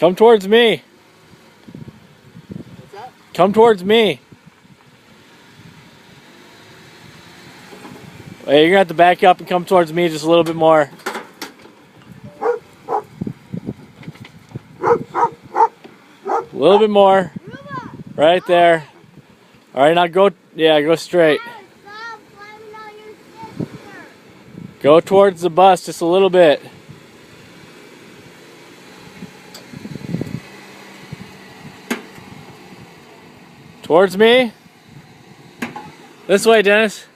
Come towards me. What's that? Come towards me. Hey, you're gonna have to back up and come towards me just a little bit more. A little bit more. Right there. Alright, now go, yeah, go straight. Go towards the bus just a little bit. Towards me. This way, Dennis.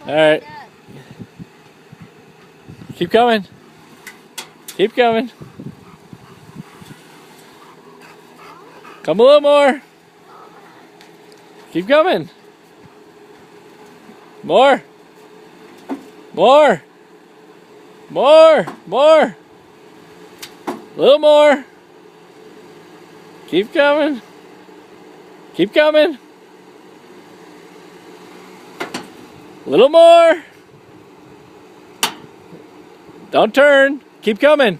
Alright. Keep coming. Keep coming. Come a little more. Keep coming. More. More. More. More. A little more. Keep coming. Keep coming. A little more. Don't turn. Keep coming.